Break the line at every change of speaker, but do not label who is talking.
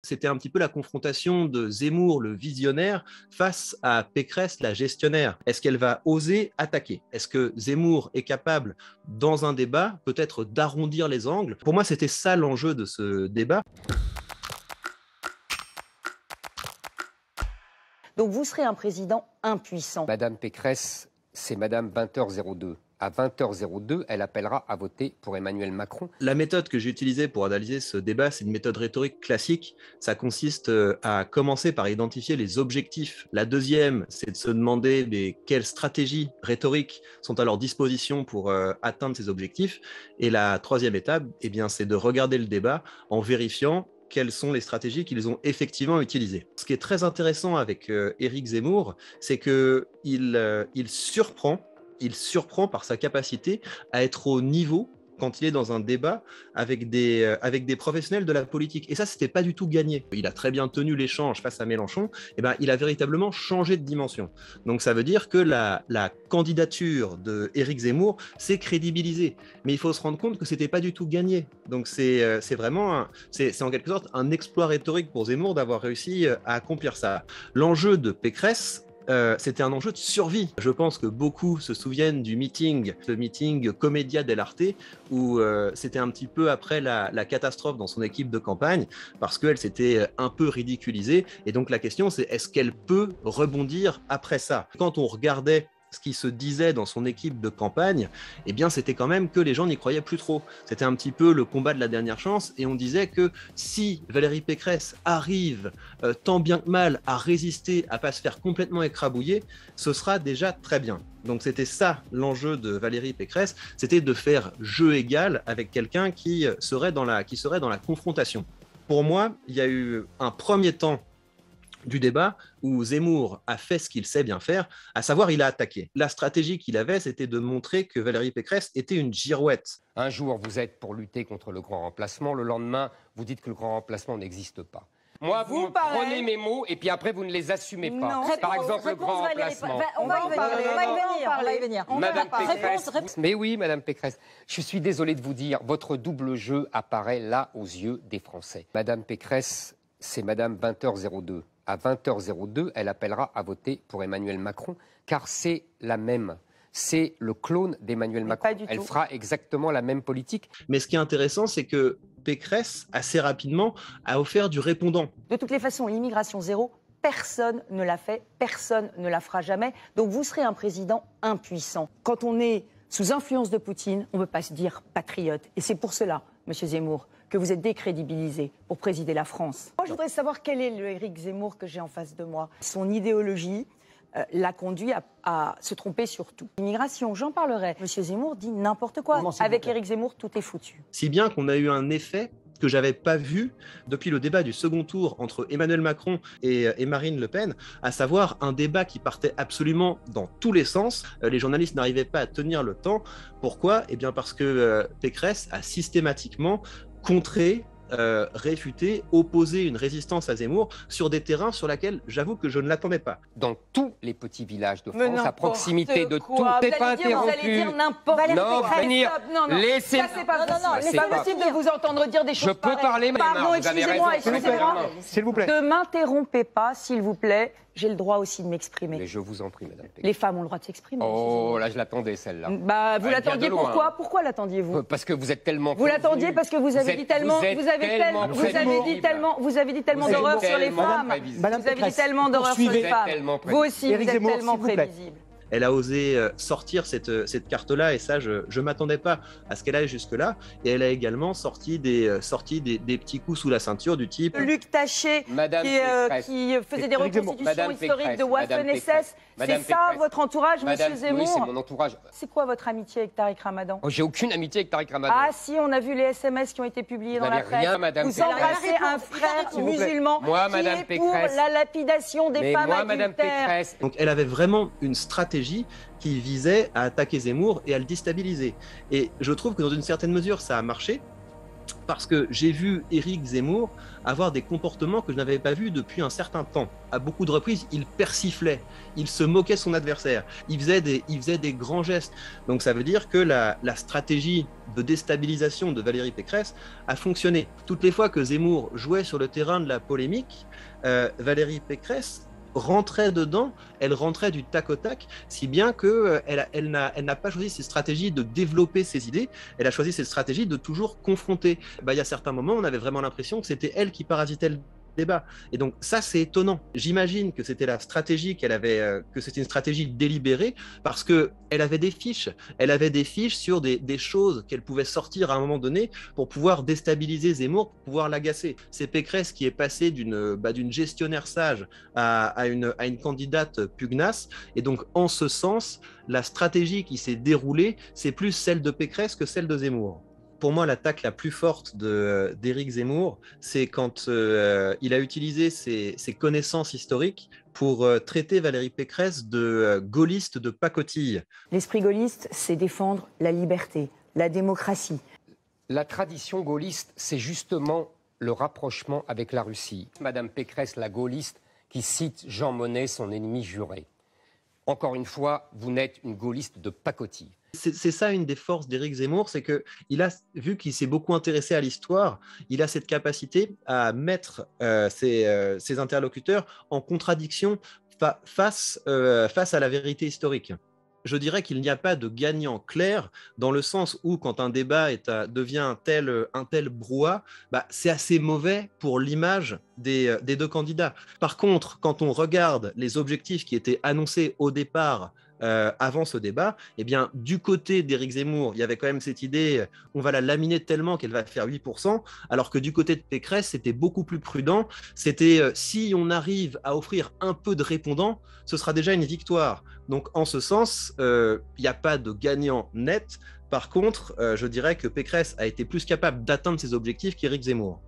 c'était un petit peu la confrontation de Zemmour, le visionnaire, face à Pécresse, la gestionnaire. Est-ce qu'elle va oser attaquer? Est-ce que Zemmour est capable, dans un débat, peut-être d'arrondir les angles? Pour moi, c'était ça l'enjeu de ce débat.
Donc vous serez un président impuissant.
Madame Pécresse, c'est Madame 20h02. À 20h02, elle appellera à voter pour Emmanuel Macron.
La méthode que j'ai utilisée pour analyser ce débat, c'est une méthode rhétorique classique. Ça consiste à commencer par identifier les objectifs. La deuxième, c'est de se demander quelles stratégies rhétoriques sont à leur disposition pour atteindre ces objectifs. Et la troisième étape, c'est de regarder le débat en vérifiant quelles sont les stratégies qu'ils ont effectivement utilisées. Ce qui est très intéressant avec Éric Zemmour, c'est qu'il surprend par sa capacité à être au niveau quand il est dans un débat avec des professionnels de la politique. Et ça, c'était pas du tout gagné. Il a très bien tenu l'échange face à Mélenchon. Il a véritablement changé de dimension. Donc ça veut dire que la candidature de Éric Zemmour s'est crédibilisée. Mais il faut se rendre compte que c'était pas du tout gagné. Donc c'est vraiment, c'est en quelque sorte un exploit rhétorique pour Zemmour d'avoir réussi à accomplir ça. L'enjeu de Pécresse, c'était un enjeu de survie. Je pense que beaucoup se souviennent du meeting, le meeting Commedia dell'Arte, où c'était un petit peu après la catastrophe dans son équipe de campagne, parce qu'elle s'était un peu ridiculisée. Et donc la question, c'est est-ce qu'elle peut rebondir après ça? Quand on regardait ce qui se disait dans son équipe de campagne, c'était quand même que les gens n'y croyaient plus trop. C'était un petit peu le combat de la dernière chance, et on disait que si Valérie Pécresse arrive tant bien que mal à résister, à pas se faire complètement écrabouiller, ce sera déjà très bien. Donc c'était ça l'enjeu de Valérie Pécresse, c'était de faire jeu égal avec quelqu'un qui serait dans la confrontation. Pour moi, il y a eu un premier temps du débat où Zemmour a fait ce qu'il sait bien faire, à savoir il a attaqué. La stratégie qu'il avait, c'était de montrer que Valérie Pécresse était une girouette.
Un jour, vous êtes pour lutter contre le grand remplacement. Le lendemain, vous dites que le grand remplacement n'existe pas. Moi, vous prenez mes mots et puis après, vous ne les assumez pas.
Non.
Par exemple, le grand remplacement.
On va y venir.
Madame Pécresse. Mais oui, Madame Pécresse. Je suis désolé de vous dire, votre double jeu apparaît là aux yeux des Français. Madame Pécresse, c'est Madame 20h02. À 20h02, elle appellera à voter pour Emmanuel Macron, car c'est la même. C'est le clone d'Emmanuel Macron. Elle fera exactement la même politique.
Mais ce qui est intéressant, c'est que Pécresse, assez rapidement, a offert du répondant.
De toutes les façons, l'immigration zéro, personne ne l'a fait, personne ne la fera jamais. Donc vous serez un président impuissant. Quand on est sous influence de Poutine, on ne peut pas se dire patriote. Et c'est pour cela, Monsieur Zemmour, que vous êtes décrédibilisé pour présider la France. Moi, je voudrais savoir quel est le Éric Zemmour que j'ai en face de moi. Son idéologie l'a conduit à se tromper sur tout. L'immigration, j'en parlerai. Monsieur Zemmour dit n'importe quoi. Avec Éric Zemmour, tout est foutu.
Si bien qu'on a eu un effet que j'avais pas vu depuis le débat du second tour entre Emmanuel Macron et Marine Le Pen, à savoir un débat qui partait absolument dans tous les sens. Les journalistes n'arrivaient pas à tenir le temps. Pourquoi? Parce que Pécresse a systématiquement contré, réfuté, opposé une résistance à Zemmour sur des terrains sur lesquels j'avoue que je ne l'attendais pas.
Dans tous les petits villages de France, à proximité de tout, t'es pas interrompu.
Vous allez dire n'importe quoi.
Non, venir, laissez...
C'est pas possible de vous entendre dire des choses pareilles.
Je peux parler, madame.
Pardon, excusez-moi.
S'il vous plaît.
Ne m'interrompez pas, s'il vous plaît. J'ai le droit aussi de m'exprimer.
Mais je vous en prie, madame Pécresse.
Les femmes ont le droit de s'exprimer.
Oh, là, je l'attendais, celle-là.
Vous l'attendiez pourquoi? Pourquoi l'attendiez-vous?
Parce que vous êtes tellement...
Vous l'attendiez parce que vous avez dit tellement... Vous avez dit tellement d'horreur sur les femmes. Vous avez dit tellement d'horreur sur les femmes. Vous aussi, vous êtes tellement prévisible.
Elle a osé sortir cette carte-là, et ça, je ne m'attendais pas à ce qu'elle aille jusque-là. Et elle a également sorti des petits coups sous la ceinture du type...
Luc Taché, qui faisait des reconstitutions historiques de Waffen-SS. C'est ça votre entourage, Monsieur Zemmour?
Oui, c'est mon entourage.
C'est quoi votre amitié avec Tariq Ramadan?
J'ai aucune amitié avec Tariq Ramadan.
Ah si, on a vu les SMS qui ont été publiés dans la presse.
Rien, Madame
vous embrassez un frère musulman qui est pour la lapidation des femmes adultères.
Donc elle avait vraiment une stratégie qui visait à attaquer Zemmour et à le déstabiliser. Et je trouve que dans une certaine mesure, ça a marché. parce que j'ai vu Éric Zemmour avoir des comportements que je n'avais pas vus depuis un certain temps. À beaucoup de reprises, il persiflait, il se moquait de son adversaire, il faisait des grands gestes. Donc ça veut dire que la stratégie de déstabilisation de Valérie Pécresse a fonctionné. Toutes les fois que Zemmour jouait sur le terrain de la polémique, Valérie Pécresse rentrait dedans, elle rentrait du tac au tac, si bien qu'elle n'a pas choisi cette stratégie de développer ses idées, elle a choisi cette stratégie de toujours confronter. Il y a certains moments, on avait vraiment l'impression que c'était elle qui parasitait le débat. Et donc ça, c'est étonnant. J'imagine que c'était la stratégie qu'elle avait, que c'était une stratégie délibérée, parce qu'elle avait des fiches. Elle avait des fiches sur des choses qu'elle pouvait sortir à un moment donné pour pouvoir déstabiliser Zemmour, pour pouvoir l'agacer. C'est Pécresse qui est passée d'une gestionnaire sage à une candidate pugnace. Et donc, en ce sens, la stratégie qui s'est déroulée, c'est plus celle de Pécresse que celle de Zemmour. Pour moi, l'attaque la plus forte d'Éric Zemmour, c'est quand il a utilisé ses connaissances historiques pour traiter Valérie Pécresse de gaulliste de pacotille.
L'esprit gaulliste, c'est défendre la liberté, la démocratie.
La tradition gaulliste, c'est justement le rapprochement avec la Russie. Madame Pécresse, la gaulliste, qui cite Jean Monnet, son ennemi juré. Encore une fois, vous n'êtes une gaulliste de pacotille.
C'est ça une des forces d'Éric Zemmour, c'est qu'il a, vu qu'il s'est beaucoup intéressé à l'histoire, il a cette capacité à mettre ses interlocuteurs en contradiction face à la vérité historique. Je dirais qu'il n'y a pas de gagnant clair dans le sens où quand un débat devient un tel brouhaha, c'est assez mauvais pour l'image des deux candidats. Par contre, quand on regarde les objectifs qui étaient annoncés au départ avant ce débat, eh bien, du côté d'Éric Zemmour, il y avait quand même cette idée, on va la laminer tellement qu'elle va faire 8%, alors que du côté de Pécresse, c'était beaucoup plus prudent. C'était si on arrive à offrir un peu de répondants, ce sera déjà une victoire. Donc, en ce sens, il n'y a pas de gagnant net. Par contre, je dirais que Pécresse a été plus capable d'atteindre ses objectifs qu'Éric Zemmour.